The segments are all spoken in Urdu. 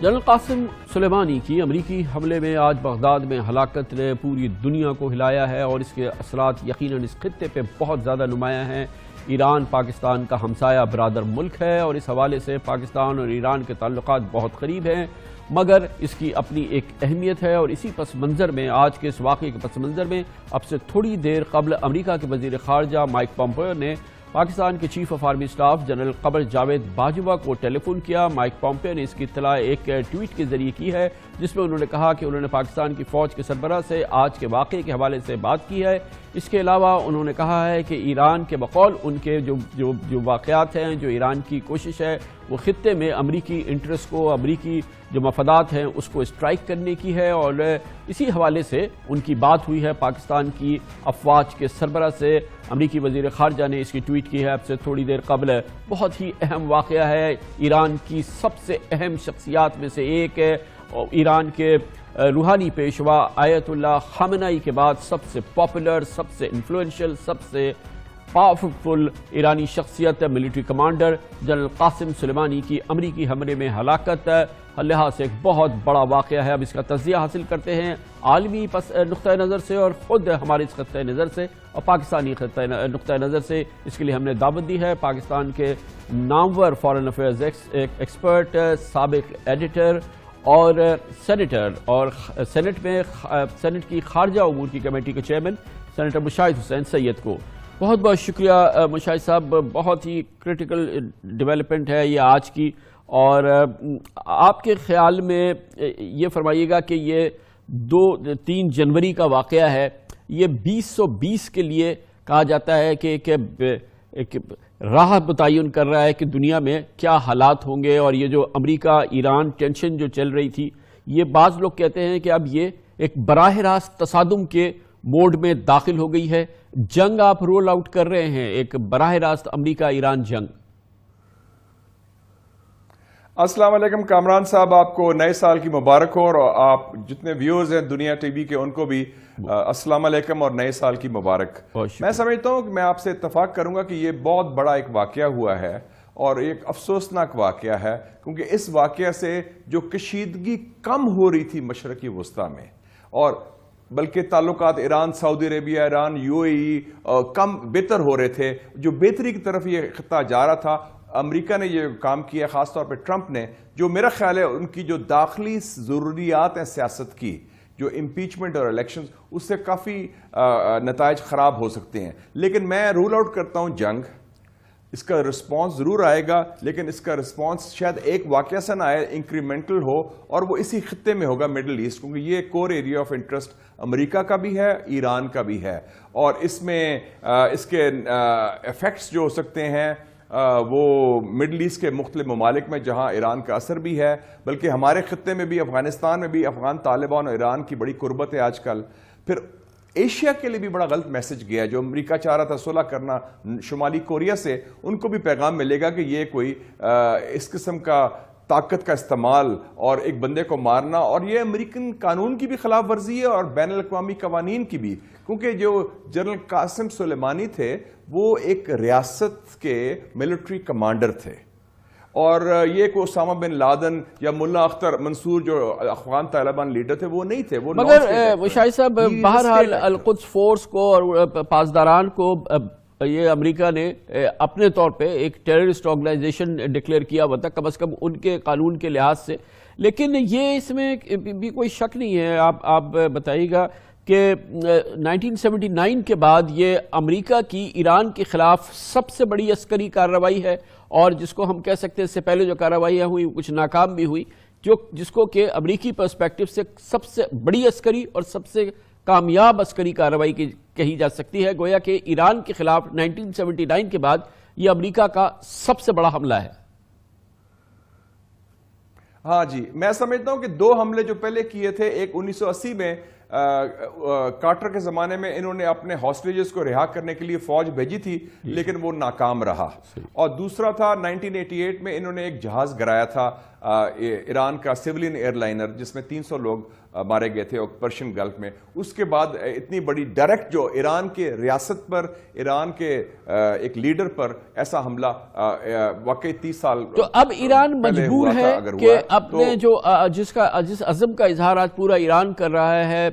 جنرل قاسم سلیمانی کی امریکی حملے میں آج بغداد میں ہلاکت نے پوری دنیا کو ہلایا ہے اور اس کے اثرات یقیناً اس خطے پہ بہت زیادہ نمایاں ہیں۔ ایران پاکستان کا ہمسایہ برادر ملک ہے اور اس حوالے سے پاکستان اور ایران کے تعلقات بہت قریب ہیں، مگر اس کی اپنی ایک اہمیت ہے۔ اور اسی پس منظر میں، آج کے اس واقعے کے پس منظر میں، اب سے تھوڑی دیر قبل امریکہ کے وزیر خارجہ مائک پومپیو نے پاکستان کے chief of army staff general Qamar Javed Bajwa کو ٹیلی فون کیا۔ مائک پومپیو نے اس کی اطلاع ایک ٹویٹ کے ذریعے کی ہے، جس میں انہوں نے کہا کہ انہوں نے پاکستان کی فوج کے سربراہ سے آج کے واقعے کے حوالے سے بات کی ہے۔ اس کے علاوہ انہوں نے کہا ہے کہ ایران کے بقول ان کے جو واقعات ہیں، جو ایران کی کوشش ہے وہ خطے میں امریکی انٹرسٹ کو، امریکی جو مفادات ہیں اس کو اسٹرائک کرنے کی ہے، اور اسی حوالے سے ان کی بات ہوئی ہے پاکستان کی افواج کے سربراہ سے۔ امریکی وزیر خارجہ نے اس کی ٹویٹ کی ہے اب سے تھوڑی دیر قبل۔ بہت ہی اہم واقعہ ہے، ایران کی سب سے اہم شخصیات میں سے ایک ہے، اور ایران کے روحانی پیشوا آیت اللہ خامنائی کے بعد سب سے پاپولر، سب سے انفلوئنشل، سب سے پاورفل ایرانی شخصیت ملٹری کمانڈر جنرل قاسم سلیمانی کی امریکی حملے میں ہلاکت لحاظ سے ایک بہت بڑا واقعہ ہے۔ اب اس کا تجزیہ حاصل کرتے ہیں عالمی نقطۂ نظر سے اور خود ہمارے اس خطۂ نظر سے اور پاکستانی نقطۂ نظر سے۔ اس کے لیے ہم نے دعوت دی ہے پاکستان کے نامور فارن افیئرز ایکسپرٹ، سابق ایڈیٹر اور سینیٹر، اور سینٹ کی خارجہ امور کی کمیٹی کے چیئرمین سینیٹر مشاہد حسین سید کو۔ بہت بہت شکریہ مشاہد صاحب، بہت ہی کرٹیکل ڈیولپمنٹ ہے یہ آج کی، اور آپ کے خیال میں یہ فرمائیے گا کہ یہ 2-3 جنوری کا واقعہ ہے، یہ 2020 کے لیے کہا جاتا ہے کہ ایک راہ متعین کر رہا ہے کہ دنیا میں کیا حالات ہوں گے، اور یہ جو امریکہ ایران ٹینشن جو چل رہی تھی، یہ بعض لوگ کہتے ہیں کہ اب یہ ایک براہ راست تصادم کے موڈ میں داخل ہو گئی ہے، جنگ آپ رول آؤٹ کر رہے ہیں، ایک براہ راست امریکہ ایران جنگ۔ السلام علیکم کامران صاحب، آپ کو نئے سال کی مبارک ہو، اور آپ جتنے ویورز ہیں دنیا ٹی وی کے ان کو بھی السلام علیکم اور نئے سال کی مبارک۔ میں سمجھتا ہوں کہ میں آپ سے اتفاق کروں گا کہ یہ بہت بڑا ایک واقعہ ہوا ہے اور ایک افسوسناک واقعہ ہے، کیونکہ اس واقعہ سے جو کشیدگی کم ہو رہی تھی مشرقی وسطیٰ میں، اور بلکہ تعلقات ایران، سعودی عربیہ، ایران، یو اے ای کم بہتر ہو رہے تھے، جو بہتری کی طرف یہ خطہ جا رہا تھا، امریکہ نے یہ کام کیا، خاص طور پہ ٹرمپ نے، جو میرا خیال ہے ان کی جو داخلی ضروریات ہیں سیاست کی، جو امپیچمنٹ اور الیکشنز، اس سے کافی نتائج خراب ہو سکتے ہیں۔ لیکن میں رول آؤٹ کرتا ہوں جنگ، اس کا رسپانس ضرور آئے گا، لیکن اس کا رسپانس شاید ایک واقعہ سے نہ آئے، انکریمنٹل ہو، اور وہ اسی خطے میں ہوگا، مڈل ایسٹ، کیونکہ یہ کور ایریا آف انٹرسٹ امریکہ کا بھی ہے، ایران کا بھی ہے، اور اس میں اس کے ایفیکٹس جو ہو سکتے ہیں وہ مڈل ایسٹ کے مختلف ممالک میں جہاں ایران کا اثر بھی ہے، بلکہ ہمارے خطے میں بھی، افغانستان میں بھی افغان طالبان اور ایران کی بڑی قربت ہے آج کل۔ پھر ایشیا کے لیے بھی بڑا غلط میسج گیا ہے، جو امریکہ چاہ رہا تھا صلح کرنا شمالی کوریا سے، ان کو بھی پیغام ملے گا کہ یہ کوئی اس قسم کا طاقت کا استعمال اور ایک بندے کو مارنا، اور یہ امریکن قانون کی بھی خلاف ورزی ہے اور بین الاقوامی قوانین کی بھی، کیونکہ جو جنرل قاسم سلیمانی تھے وہ ایک ریاست کے ملٹری کمانڈر تھے، اور یہ کوئی اسامہ بن لادن یا ملا اختر منصور جو افغان طالبان لیڈر تھے وہ نہیں تھے، وہ مگر مشاہد صاحب بہرحال القدس فورس کو اور پاسداران کو یہ امریکہ نے اپنے طور پہ ایک ٹیررسٹ آرگنائزیشن ڈکلیئر کیا ہوا تھا، کم از کم ان کے قانون کے لحاظ سے، لیکن یہ اس میں بھی کوئی شک نہیں ہے۔ آپ بتائیے گا کہ 1979 کے بعد یہ امریکہ کی ایران کے خلاف سب سے بڑی عسکری کارروائی ہے، اور جس کو ہم کہہ سکتے ہیں اس سے پہلے جو کارروائیاں ہوئی کچھ ناکام بھی ہوئی، جس کو کہ امریکی پرسپیکٹو سے سب سے بڑی عسکری اور سب سے کامیاب عسکری کارروائی کہی جا سکتی ہے، گویا کہ ایران کے خلاف 1979 کے بعد یہ امریکہ کا سب سے بڑا حملہ ہے۔ ہاں جی، میں سمجھتا ہوں کہ 2 حملے جو پہلے کیے تھے، ایک 1980 میں کارٹر کے زمانے میں انہوں نے اپنے ہاسٹیجز کو رہا کرنے کے لیے فوج بھیجی تھی، لیکن وہ ناکام رہا، اور دوسرا تھا 1988 میں انہوں نے ایک جہاز گرایا تھا ایران کا سیولین ایئر لائنر جس میں 300 لوگ مارے گئے تھے پرشین گلف میں، اس کے بعد اتنی بڑی ڈائریکٹ جو ایران کے ریاست پر، ایران کے ایک لیڈر پر ایسا حملہ واقعی 30 سال تو اب ایران مجبور ہے کہ اپنے جس عزم کا اظہار آج پورا ایران کر رہا ہے،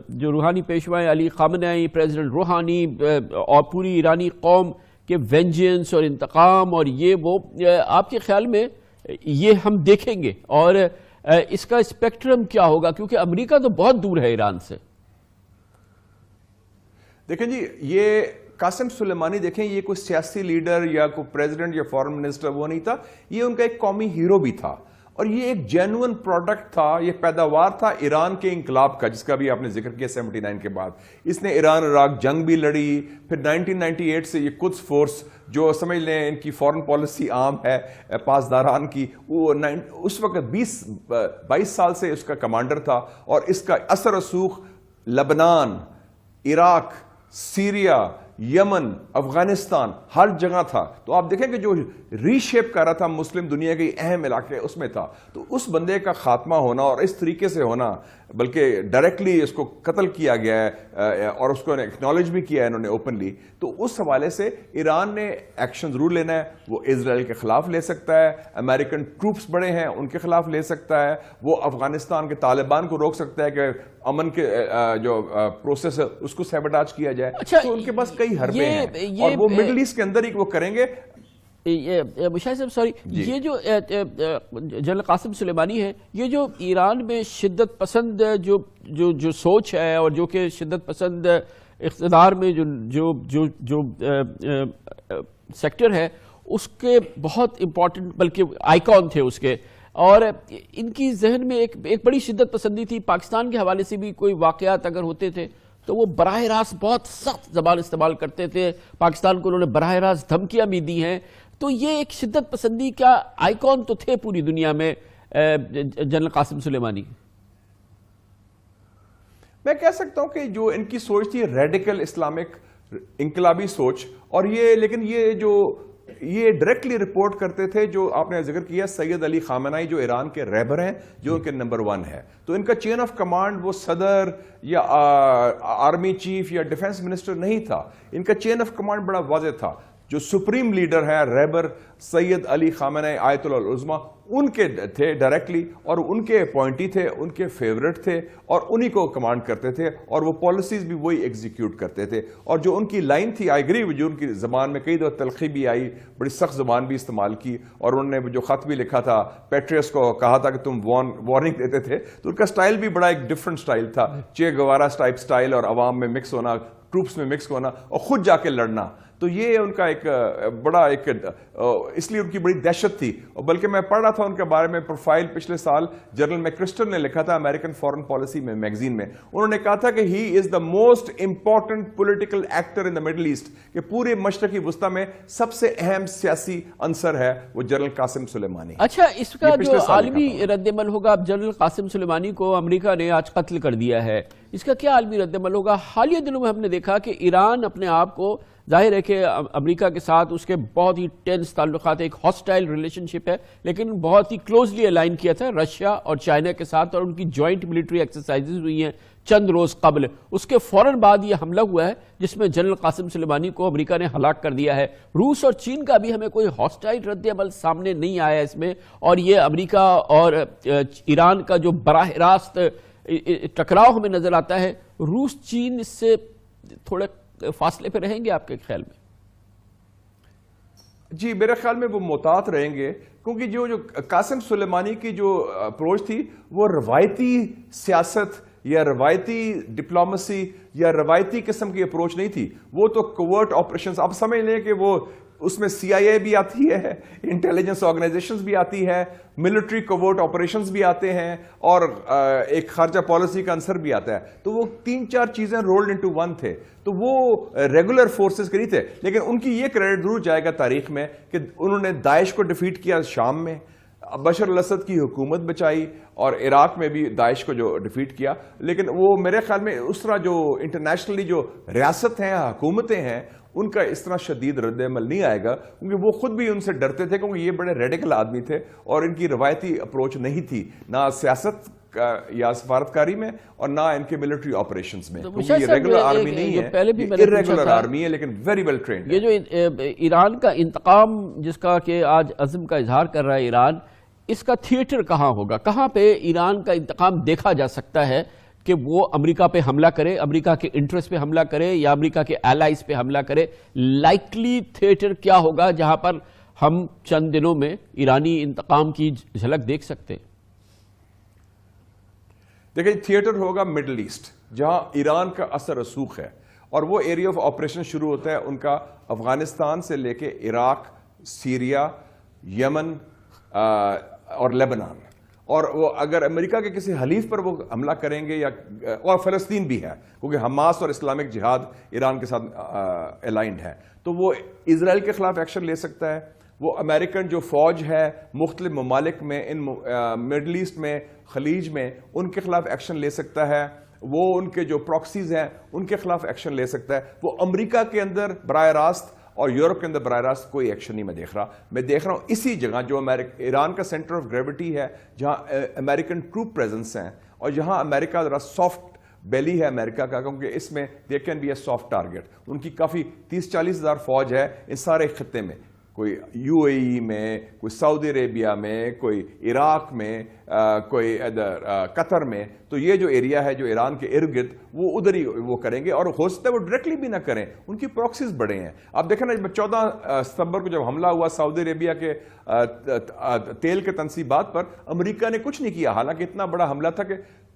جو روحانی پیشوا علی خامنہئی، پریزیڈنٹ روحانی اور پوری ایرانی قوم کے وینجنس اور انتقام اور یہ وہ، آپ کے خیال میں یہ ہم دیکھیں گے اور اس کا اسپیکٹرم کیا ہوگا؟ کیونکہ امریکہ تو بہت دور ہے ایران سے۔ دیکھیں جی، یہ قاسم سلیمانی دیکھیں، یہ کوئی سیاسی لیڈر یا کوئی پریزیڈنٹ یا فارن منسٹر وہ نہیں تھا، یہ ان کا ایک قومی ہیرو بھی تھا، اور یہ ایک جینوئن پروڈکٹ تھا، یہ پیداوار تھا ایران کے انقلاب کا، جس کا بھی آپ نے ذکر کیا 79 کے بعد۔ اس نے ایران عراق جنگ بھی لڑی، پھر 1998 سے یہ قدس فورس جو سمجھ لیں ان کی فورن پالیسی عام ہے پاسداران کی، وہ اس وقت 22 سال سے اس کا کمانڈر تھا، اور اس کا اثر رسوخ لبنان، عراق، سیریا، یمن، افغانستان ہر جگہ تھا۔ تو آپ دیکھیں کہ جو ری شیپ کر رہا تھا مسلم دنیا کے اہم علاقے، اس میں تھا۔ تو اس بندے کا خاتمہ ہونا اور اس طریقے سے ہونا، بلکہ ڈائریکٹلی اس کو قتل کیا گیا ہے اور اس کو ایکنالج بھی کیا ہے انہوں نے اوپنلی، تو اس حوالے سے ایران نے ایکشن ضرور لینا ہے۔ وہ اسرائیل کے خلاف لے سکتا ہے، امریکن ٹروپس بڑے ہیں ان کے خلاف لے سکتا ہے، وہ افغانستان کے طالبان کو روک سکتا ہے کہ امن کے جو پروسیس ہے اس کو سیبوٹاج کیا جائے۔ تو ان کے پاس کئی حربے ہیں اور وہ مڈل ایسٹ کے اندر ہی وہ کریں گے۔ مشاہد صاحب سوری، یہ جو جنرل قاسم سلیمانی ہے، یہ جو ایران میں شدت پسند جو سوچ ہے اور جو کہ شدت پسند اقتدار میں جو سیکٹر ہے، اس کے بہت امپورٹنٹ بلکہ آئیکن تھے اس کے، اور ان کی ذہن میں ایک بڑی شدت پسندی تھی۔ پاکستان کے حوالے سے بھی کوئی واقعات اگر ہوتے تھے تو وہ براہ راست بہت سخت زبان استعمال کرتے تھے، پاکستان کو انہوں نے براہ راست دھمکیاں بھی دی ہیں۔ تو یہ ایک شدت پسندی کا آئیکن تو تھے پوری دنیا میں جنرل قاسم سلیمانی۔ میں کہہ سکتا ہوں کہ جو ان کی سوچ تھی ریڈیکل اسلامک انقلابی سوچ، اور لیکن یہ ڈائریکٹلی رپورٹ کرتے تھے، جو آپ نے ذکر کیا سید علی خامنہئی جو ایران کے رہبر ہیں، جو ان کے نمبر 1 ہے۔ تو ان کا چین آف کمانڈ وہ صدر یا آرمی چیف یا ڈیفنس منسٹر نہیں تھا، ان کا چین آف کمانڈ بڑا واضح تھا۔ جو سپریم لیڈر ہے رہبر سید علی خامنہئی آیت اللہ العظمی، ان کے تھے ڈائریکٹلی، اور ان کے اپوائنٹی تھے، ان کے فیورٹ تھے، اور انہی کو کمانڈ کرتے تھے، اور وہ پالیسیز بھی وہی ایگزیکیوٹ کرتے تھے۔ اور جو ان کی لائن تھی، آئی ایگری، جو ان کی زبان میں کئی دفعہ تلخی بھی آئی، بڑی سخت زبان بھی استعمال کی، اور انہوں نے جو خط بھی لکھا تھا پیٹریس کو کہا تھا کہ تم وارننگ دیتے تھے، تو ان کا سٹائل بھی بڑا ایک ڈفرنٹ سٹائل تھا، چے گوارا ٹائپ سٹائل، اور عوام میں مکس ہونا، ٹروپس میں مکس ہونا، اور خود جا کے لڑنا۔ تو یہ ان کا ایک بڑا اس لیے ان کی بڑی دہشت تھی۔ اور بلکہ میں پڑھ رہا تھا ان کے بارے میں پروفائل پچھلے سال جنرل میکرسٹن نے لکھا تھا امریکن فورن پالیسی میں میگزین میں، انہوں نے کہا تھا کہ he is the most important political actor in the middle east, کہ پورے مشرقی وسطی میں سب سے اہم سیاسی عنصر ہے وہ جنرل قاسم سلیمانی۔ اچھا، اس کا جو عالمی رد عمل ہوگا، اب جنرل قاسم سلیمانی کو امریکہ نے آج قتل کر دیا ہے، اس کا کیا عالمی رد عمل ہوگا؟ حالیہ دنوں میں ہم نے دیکھا کہ ایران اپنے آپ کو، ظاہر ہے کہ امریکہ کے ساتھ اس کے بہت ہی ٹینس تعلقات، ایک ہاسٹائل ریلیشن شپ ہے، لیکن بہت ہی کلوزلی الائن کیا تھا رشیا اور چائنا کے ساتھ، اور ان کی جوائنٹ ملٹری ایکسرسائزز ہوئی ہیں چند روز قبل۔ اس کے فوراً بعد یہ حملہ ہوا ہے جس میں جنرل قاسم سلیمانی کو امریکہ نے ہلاک کر دیا ہے۔ روس اور چین کا بھی ہمیں کوئی ہاسٹائل رد عمل سامنے نہیں آیا اس میں، اور یہ امریکہ اور ایران کا جو براہ راست ٹکراؤ ہمیں نظر آتا ہے، روس چین اس سے تھوڑے فاصلے پہ رہیں گے آپ کے خیال میں؟ جی میرے خیال میں وہ محتاط رہیں گے، کیونکہ جو قاسم سلیمانی کی جو اپروچ تھی وہ روایتی سیاست یا روایتی ڈپلومیسی یا روایتی قسم کی اپروچ نہیں تھی، وہ تو کوورٹ آپریشنز، آپ سمجھ لیں کہ وہ اس میں سی آئی اے بھی آتی ہے، انٹیلیجنس آرگنائزیشنز بھی آتی ہے، ملٹری کوورٹ آپریشنز بھی آتے ہیں، اور ایک خارجہ پالیسی کا عنصر بھی آتا ہے۔ تو وہ 3-4 چیزیں رولڈ انٹو ون تھے، تو وہ ریگولر فورسز کے نہیں تھے۔ لیکن ان کی یہ کریڈٹ ضرور جائے گا تاریخ میں کہ انہوں نے داعش کو ڈیفیٹ کیا شام میں، بشر الاسد کی حکومت بچائی، اور عراق میں بھی داعش کو جو ڈیفیٹ کیا۔ لیکن وہ میرے خیال میں اس طرح جو انٹرنیشنلی جو ریاست ہیں، حکومتیں ہیں، ان کا اس طرح شدید رد عمل نہیں آئے گا، کیونکہ وہ خود بھی ان سے ڈرتے تھے، کیونکہ یہ بڑے ریڈیکل آدمی تھے اور ان کی روایتی اپروچ نہیں تھی نہ سیاست یا سفارتکاری میں اور نہ ان کے ملٹری آپریشنز میں، کیونکہ یہ ریگولر آرمی نہیں ہے، یہ irregular آرمی ہے لیکن ویری ویل ٹرینڈ۔ یہ جو ایران کا انتقام جس کا کہ آج عزم کا اظہار کر رہا ہے ایران، اس کا تھیٹر کہاں ہوگا؟ کہاں پہ ایران کا انتقام دیکھا جا سکتا ہے کہ وہ امریکہ پہ حملہ کرے، امریکہ کے انٹرسٹ پہ حملہ کرے یا امریکہ کے الائز پہ حملہ کرے؟ لائکلی تھیٹر کیا ہوگا جہاں پر ہم چند دنوں میں ایرانی انتقام کی جھلک دیکھ سکتے ہیں؟ دیکھیں، تھیٹر ہوگا مڈل ایسٹ، جہاں ایران کا اثر رسوخ ہے، اور وہ ایریا آف آپریشن شروع ہوتا ہے ان کا افغانستان سے لے کے عراق، سیریا، یمن اور لیبنان، اور وہ اگر امریکہ کے کسی حلیف پر وہ حملہ کریں گے یا اور فلسطین بھی ہے، کیونکہ حماس اور اسلامک جہاد ایران کے ساتھ الائنڈ ہے، تو وہ اسرائیل کے خلاف ایکشن لے سکتا ہے۔ وہ امریکن جو فوج ہے مختلف ممالک میں، ان مڈل ایسٹ میں، خلیج میں، ان کے خلاف ایکشن لے سکتا ہے۔ وہ ان کے جو پراکسیز ہیں ان کے خلاف ایکشن لے سکتا ہے۔ وہ امریکہ کے اندر براہ راست اور یورپ کے اندر براہ راست کوئی ایکشن نہیں میں دیکھ رہا۔ میں دیکھ رہا ہوں اسی جگہ جو ایران کا سینٹر آف گریوٹی ہے، جہاں امریکن ٹروپ پریزنس ہیں اور جہاں امریکہ ذرا سافٹ بیلی ہے امریکہ کا، کیونکہ اس میں they can be a soft target. ان کی کافی 30-40 ہزار فوج ہے اس سارے خطے میں، کوئی یو اے ای میں، کوئی سعودی عربیہ میں، کوئی عراق میں، کوئی ادھر قطر میں۔ تو یہ جو ایریا ہے جو ایران کے ارد گرد، وہ ادھر ہی وہ کریں گے، اور ہو سکتا ہے وہ ڈائریکٹلی بھی نہ کریں، ان کی پراکسیز بڑے ہیں۔ آپ دیکھیں نا 14 ستمبر کو جب حملہ ہوا سعودی عربیہ کے تیل کے تنصیبات پر، امریکہ نے کچھ نہیں کیا، حالانکہ اتنا بڑا حملہ تھا کہ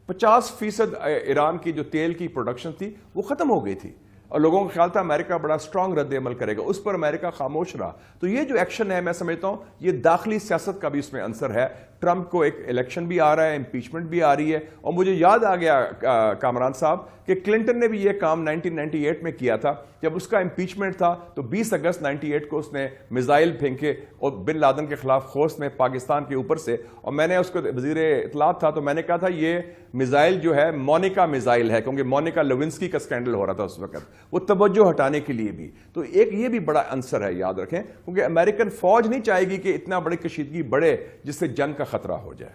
50% ایران کی جو تیل کی پروڈکشن تھی وہ ختم ہو گئی تھی، اور لوگوں کا خیال تھا امریکہ بڑا سٹرونگ رد عمل کرے گا، اس پر امریکہ خاموش رہا۔ تو یہ جو ایکشن ہے میں سمجھتا ہوں یہ داخلی سیاست کا بھی اس میں عنصر ہے۔ ٹرمپ کو ایک الیکشن بھی آ رہا ہے، امپیچمنٹ بھی آ رہی ہے، اور مجھے یاد آ گیا کامران صاحب کہ کلنٹن نے بھی یہ کام 1998 میں کیا تھا، جب اس کا امپیچمنٹ تھا تو 20 اگست 98 کو اس نے میزائل پھینکے اور بن لادن کے خلاف خوست میں پاکستان کے اوپر سے، اور میں نے اس کو وزیر اطلاعات تھا تو میں نے کہا تھا یہ میزائل جو ہے مونیکا میزائل ہے، کیونکہ مونیکا لیونسکی کا سکینڈل ہو رہا تھا اس وقت، وہ توجہ ہٹانے کے لیے بھی۔ تو ایک یہ بھی بڑا عنصر ہے، یاد رکھیں، کیونکہ امریکن فوج نہیں چاہے گی کہ اتنا بڑی کشیدگی بڑھے جس سے جنگ کا خطرہ ہو جائے۔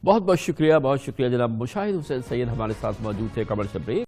بہت بہت شکریہ جناب مشاہد حسین سید ہمارے ساتھ موجود تھے۔ Commercial break.